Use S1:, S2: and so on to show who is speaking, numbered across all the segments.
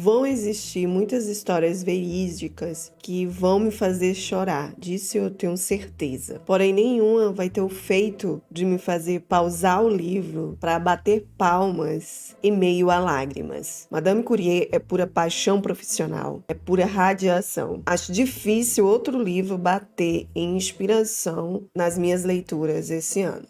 S1: Vão existir muitas histórias verídicas que vão me fazer chorar, disso eu tenho certeza. Porém, nenhuma vai ter o feito de me fazer pausar o livro para bater palmas em meio a lágrimas. Madame Curie é pura paixão profissional, é pura radiação. Acho difícil outro livro bater em inspiração nas minhas leituras esse ano.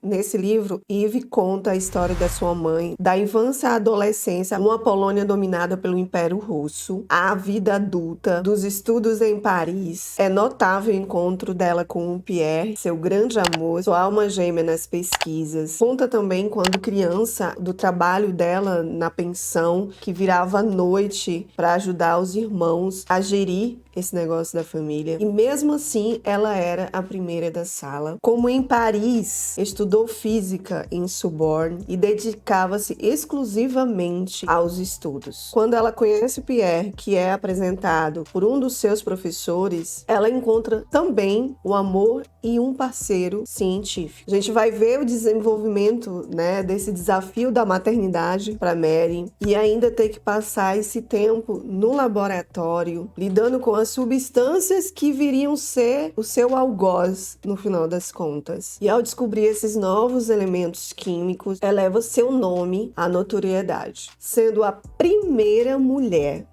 S1: Nesse livro, Eve conta a história da sua mãe, da infância à adolescência, numa Polônia dominada pelo Império Russo, à vida adulta, dos estudos em Paris. É notável o encontro dela com o Pierre, seu grande amor, sua alma gêmea nas pesquisas. Conta também, quando criança, do trabalho dela na pensão, que virava à noite para ajudar os irmãos a gerir esse negócio da família. E mesmo assim, ela era a primeira da sala. Como em Paris, estudou física em Sorbonne e dedicava-se exclusivamente aos estudos. Quando ela conhece Pierre, que é apresentado por um dos seus professores, ela encontra também o amor e um parceiro científico. A gente vai ver o desenvolvimento, desse desafio da maternidade para Mary e ainda ter que passar esse tempo no laboratório, lidando com as substâncias que viriam ser o seu algoz no final das contas. E ao descobrir esses novos elementos químicos, eleva seu nome à notoriedade, sendo a primeira mulher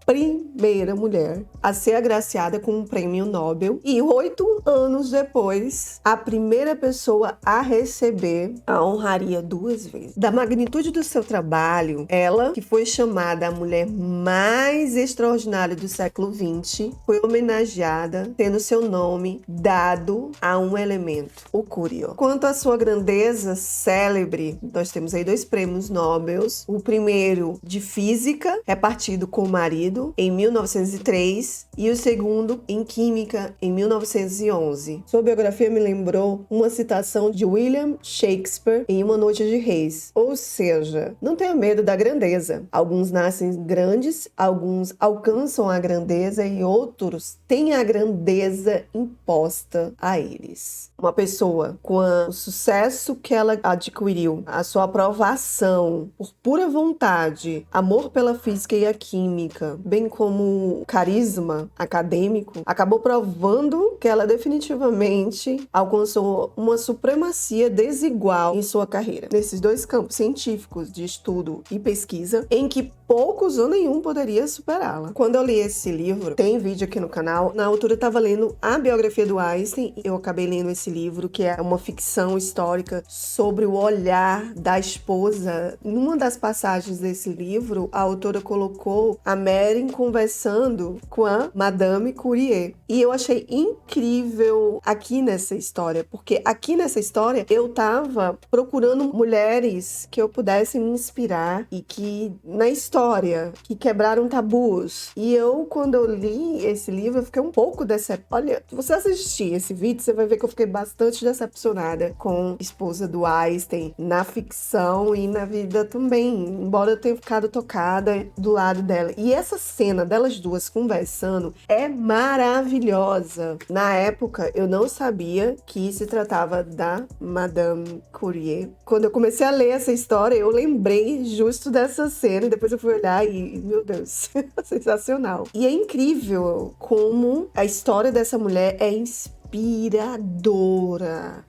S1: a ser agraciada com um prêmio Nobel e 8 anos depois, a primeira pessoa a receber a honraria 2 vezes. Da magnitude do seu trabalho, ela, que foi chamada a mulher mais extraordinária do século XX, foi homenageada, tendo seu nome dado a um elemento, o Curio. Quanto à sua grandeza célebre, nós temos aí 2 prêmios Nobel. O primeiro de física, repartido com o marido, em 1903, e o segundo em química, em 1911. Sua biografia me lembrou uma citação de William Shakespeare em Uma Noite de Reis. Ou seja, não tenha medo da grandeza. Alguns nascem grandes, alguns alcançam a grandeza e outros têm a grandeza imposta a eles. Uma pessoa com o sucesso que ela adquiriu, a sua aprovação por pura vontade, amor pela física e a química, bem como carisma acadêmico, acabou provando que ela definitivamente alcançou uma supremacia desigual em sua carreira, nesses 2 campos científicos de estudo e pesquisa, em que poucos ou nenhum poderia superá-la. Quando eu li esse livro, tem vídeo aqui no canal, na altura eu estava lendo a biografia do Einstein, eu acabei lendo esse livro, que é uma ficção histórica sobre o olhar da esposa. Numa das passagens desse livro, a autora colocou a Mary conversando com a Madame Curie. E eu achei incrível aqui nessa história, porque aqui nessa história eu tava procurando mulheres que eu pudesse me inspirar e que, na história, que quebraram tabus. E eu, quando eu li esse livro, eu fiquei um pouco decepcionada. Olha, se você assistir esse vídeo, você vai ver que eu fiquei bastante decepcionada com a esposa do Einstein na ficção e na vida também, embora eu tenha ficado tocada do lado dela. E essa cena delas duas conversando é maravilhosa. Na época, eu não sabia que se tratava da Madame Curie. Quando eu comecei a ler essa história, eu lembrei justo dessa cena, e depois eu fui olhar e, meu Deus, sensacional. E é incrível como a história dessa mulher é inspiradora.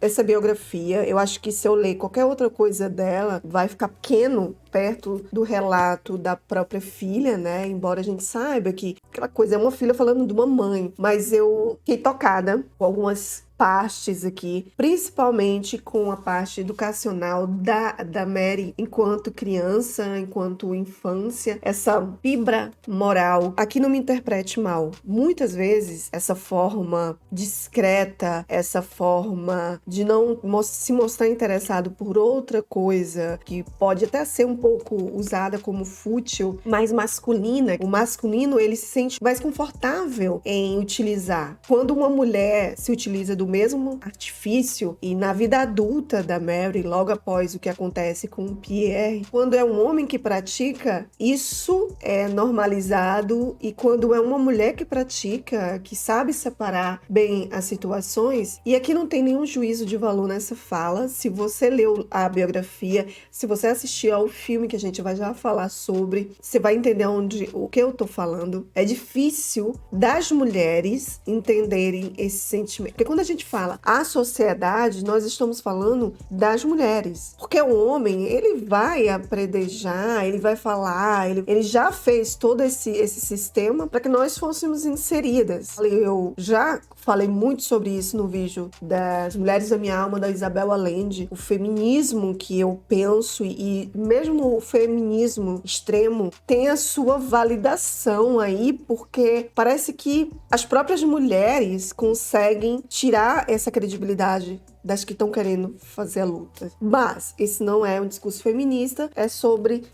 S1: Essa biografia, eu acho que se eu ler qualquer outra coisa dela, vai ficar pequeno perto do relato da própria filha, Embora a gente saiba que aquela coisa é uma filha falando de uma mãe. Mas eu fiquei tocada com algumas partes aqui, principalmente com a parte educacional da Mary enquanto criança, enquanto infância, essa fibra moral. Aqui não me interprete mal. Muitas vezes, essa forma discreta, essa forma de não se mostrar interessado por outra coisa, que pode até ser um pouco usada como fútil, mais masculina. O masculino, ele se sente mais confortável em utilizar. Quando uma mulher se utiliza do mesmo artifício, e na vida adulta da Mary, logo após o que acontece com o Pierre, quando é um homem que pratica, isso é normalizado, e quando é uma mulher que pratica, que sabe separar bem as situações, e aqui não tem nenhum juízo de valor nessa fala. Se você leu a biografia, se você assistiu ao filme que a gente vai já falar sobre, você vai entender o que eu tô falando. É difícil das mulheres entenderem esse sentimento. Porque quando a gente fala a sociedade, nós estamos falando das mulheres. Porque o homem, ele vai apredejar, ele vai falar, ele já fez todo esse sistema para que nós fôssemos inseridas. Eu já falei muito sobre isso no vídeo das Mulheres da Minha Alma, da Isabel Allende. O feminismo que eu penso, e mesmo o feminismo extremo, tem a sua validação aí, porque parece que as próprias mulheres conseguem tirar essa credibilidade das que estão querendo fazer a luta. Mas esse não é um discurso feminista, é sobre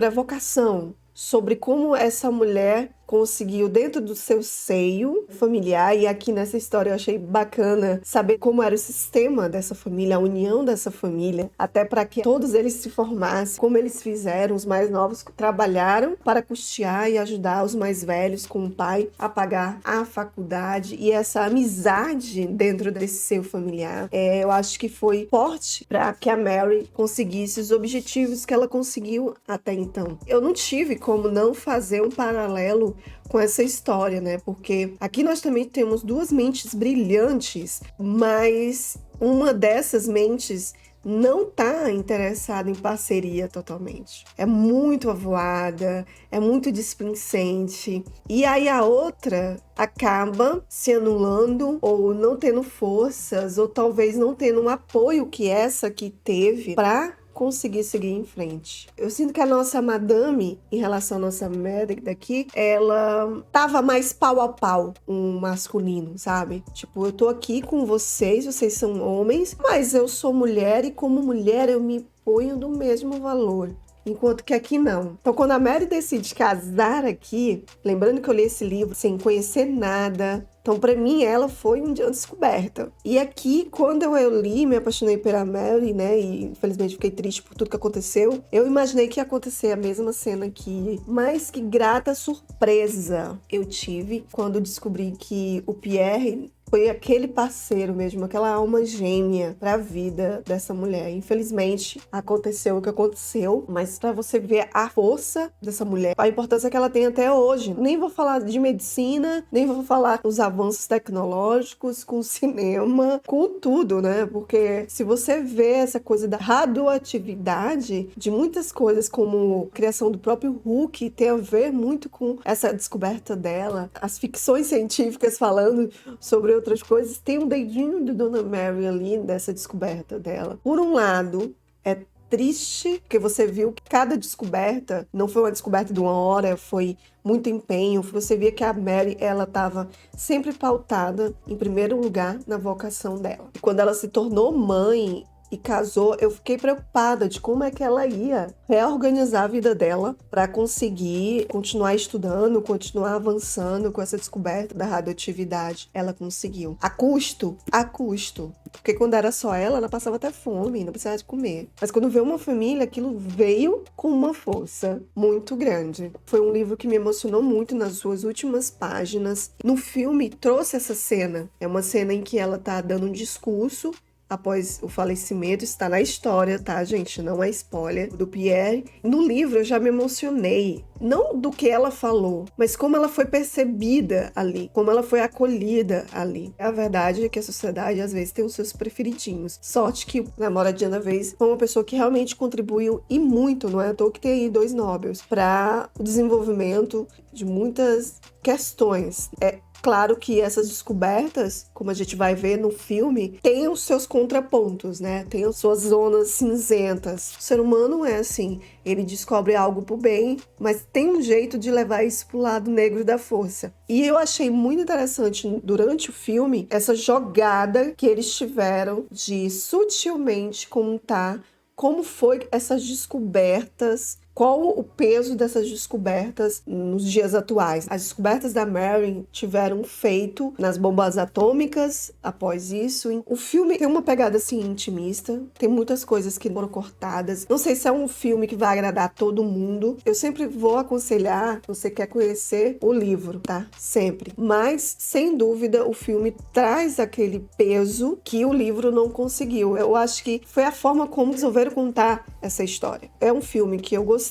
S1: a vocação, sobre como essa mulher conseguiu, dentro do seu seio familiar, e aqui nessa história eu achei bacana saber como era o sistema dessa família, a união dessa família, até para que todos eles se formassem, como eles fizeram. Os mais novos trabalharam para custear e ajudar os mais velhos com o pai a pagar a faculdade, e essa amizade dentro desse seio familiar, eu acho que foi forte para que a Mary conseguisse os objetivos que ela conseguiu até então. Eu não tive como não fazer um paralelo com essa história, né? Porque aqui nós também temos duas mentes brilhantes, mas uma dessas mentes não tá interessada em parceria totalmente. É muito avoada, é muito displicente. E aí a outra acaba se anulando, ou não tendo forças, ou talvez não tendo um apoio que essa que teve para conseguir seguir em frente. Eu sinto que a nossa madame, em relação à nossa Mary daqui, ela tava mais pau a pau um masculino, sabe? Tipo, eu tô aqui com vocês são homens, mas eu sou mulher, e como mulher eu me ponho do mesmo valor. Enquanto que aqui não. Então, quando a Mary decide casar aqui, lembrando que eu li esse livro sem conhecer nada, então pra mim ela foi uma descoberta. E aqui, quando eu li, me apaixonei pela Mary, né, e infelizmente fiquei triste por tudo que aconteceu, eu imaginei que ia acontecer a mesma cena aqui. Mas que grata surpresa eu tive quando descobri que o Pierre foi aquele parceiro mesmo, aquela alma gêmea pra vida dessa mulher. Infelizmente, aconteceu o que aconteceu, mas pra você ver a força dessa mulher, a importância que ela tem até hoje. Nem vou falar de medicina, nem vou falar dos avanços tecnológicos, com o cinema, com tudo, né? Porque se você vê essa coisa da radioatividade de muitas coisas, como a criação do próprio Hulk, tem a ver muito com essa descoberta dela. As ficções científicas falando sobre outras coisas, tem um dedinho de Dona Mary ali dessa descoberta dela. Por um lado, é triste, porque você viu que cada descoberta não foi uma descoberta de uma hora, foi muito empenho. Você via que a Mary, ela estava sempre pautada, em primeiro lugar, na vocação dela. E quando ela se tornou mãe e casou, eu fiquei preocupada de como é que ela ia reorganizar a vida dela para conseguir continuar estudando, continuar avançando com essa descoberta da radioatividade. Ela conseguiu. A custo. Porque quando era só ela passava até fome, não precisava de comer. Mas quando veio uma família, aquilo veio com uma força muito grande. Foi um livro que me emocionou muito nas suas últimas páginas. No filme, trouxe essa cena. É uma cena em que ela tá dando um discurso após o falecimento. Está na história, tá, gente? Não é spoiler, do Pierre. No livro eu já me emocionei, não do que ela falou, mas como ela foi percebida ali, como ela foi acolhida ali. A verdade é que a sociedade às vezes tem os seus preferidinhos. Sorte que o namoradinho da vez foi uma pessoa que realmente contribuiu, e muito, não é à toa que tem aí 2 Nobels, para o desenvolvimento de muitas questões. É claro que essas descobertas, como a gente vai ver no filme, têm os seus contrapontos, né? Tem as suas zonas cinzentas. O ser humano é assim, ele descobre algo pro bem, mas tem um jeito de levar isso pro lado negro da força. E eu achei muito interessante durante o filme essa jogada que eles tiveram de sutilmente contar como foi essas descobertas qual o peso dessas descobertas nos dias atuais. As descobertas da Marilyn tiveram feito nas bombas atômicas após isso. O filme tem uma pegada assim intimista, tem muitas coisas que foram cortadas. Não sei se é um filme que vai agradar todo mundo. Eu sempre vou aconselhar, se você quer conhecer o livro, tá? Sempre. Mas, sem dúvida, o filme traz aquele peso que o livro não conseguiu. Eu acho que foi a forma como resolveram contar essa história. É um filme que eu gostei,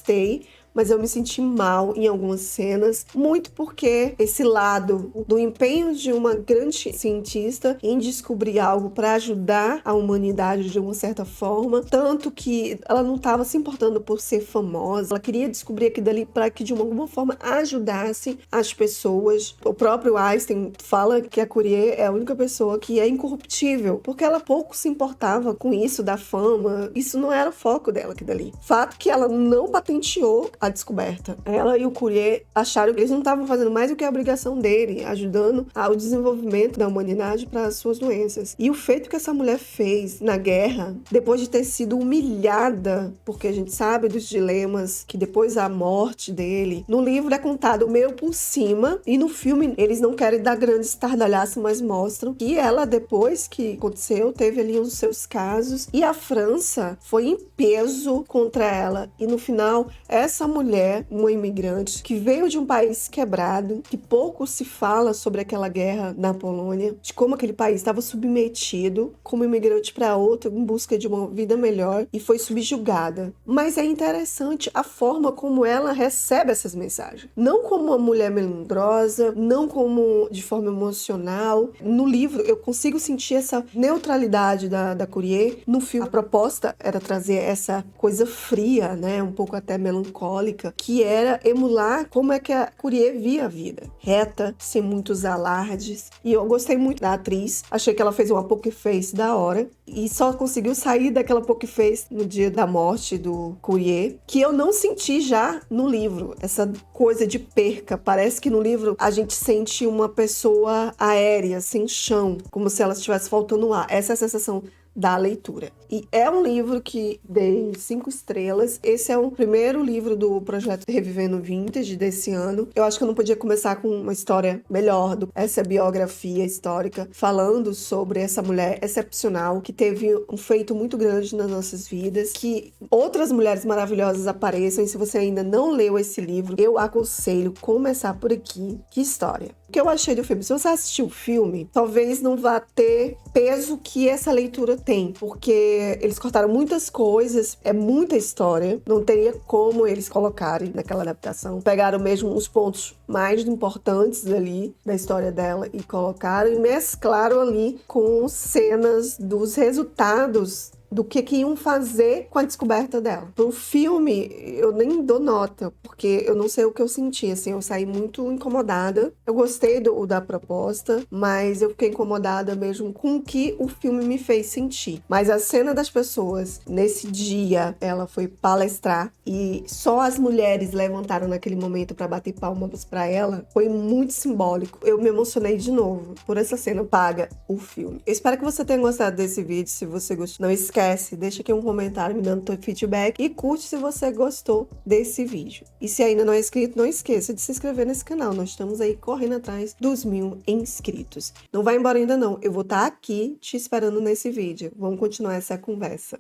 S1: mas eu me senti mal em algumas cenas, muito porque esse lado do empenho de uma grande cientista em descobrir algo para ajudar a humanidade de uma certa forma, tanto que ela não estava se importando por ser famosa, ela queria descobrir aquilo dali para que de alguma forma ajudasse as pessoas. O próprio Einstein fala que a Curie é a única pessoa que é incorruptível, porque ela pouco se importava com isso da fama, isso não era o foco dela aquilo dali. Fato que ela não patenteou a descoberta. Ela e o Curie acharam que eles não estavam fazendo mais do que a obrigação dele, ajudando ao desenvolvimento da humanidade para as suas doenças. E o feito que essa mulher fez na guerra, depois de ter sido humilhada, porque a gente sabe dos dilemas que depois da morte dele, no livro é contado meio por cima, e no filme eles não querem dar grandes estardalhaços, mas mostram que ela, depois que aconteceu, teve ali os seus casos, e a França foi em peso contra ela. E no final, essa mulher, uma imigrante, que veio de um país quebrado, que pouco se fala sobre aquela guerra na Polônia, de como aquele país estava submetido como imigrante para outro em busca de uma vida melhor e foi subjugada. Mas é interessante a forma como ela recebe essas mensagens. Não como uma mulher melindrosa, não como de forma emocional. No livro eu consigo sentir essa neutralidade da Curie. No filme a proposta era trazer essa coisa fria, né, um pouco até melancólica, que era emular como é que a Curie via a vida. Reta, sem muitos alardes. E eu gostei muito da atriz. Achei que ela fez uma poker face da hora. E só conseguiu sair daquela poker face no dia da morte do Curie, que eu não senti já no livro. Essa coisa de perca. Parece que no livro a gente sente uma pessoa aérea, sem chão, como se ela estivesse faltando ar. Essa é a sensação da leitura. E é um livro que dei 5 estrelas. Esse é o primeiro livro do projeto Revivendo Vintage desse ano. Eu acho que eu não podia começar com uma história melhor. Essa biografia histórica falando sobre essa mulher excepcional que teve um feito muito grande nas nossas vidas, que outras mulheres maravilhosas apareçam. E se você ainda não leu esse livro, eu aconselho começar por aqui. Que história! O que eu achei do filme? Se você assistiu o filme, talvez não vá ter peso que essa leitura tem, porque eles cortaram muitas coisas, é muita história, não teria como eles colocarem naquela adaptação. Pegaram mesmo os pontos mais importantes ali da história dela e colocaram e mesclaram ali com cenas dos resultados do que iam fazer com a descoberta dela. Pro filme, eu nem dou nota, porque eu não sei o que eu senti, assim, eu saí muito incomodada. Eu gostei da proposta, mas eu fiquei incomodada mesmo com o que o filme me fez sentir. Mas a cena das pessoas, nesse dia, ela foi palestrar e só as mulheres levantaram naquele momento para bater palmas para ela, foi muito simbólico. Eu me emocionei de novo por essa cena. Paga o filme. Eu espero que você tenha gostado desse vídeo. Se você gostou, não esquece, deixa aqui um comentário me dando teu feedback e curte se você gostou desse vídeo. E se ainda não é inscrito, não esqueça de se inscrever nesse canal. Nós estamos aí correndo atrás dos 1000 inscritos. Não vai embora ainda não, eu vou estar aqui te esperando nesse vídeo. Vamos continuar essa conversa.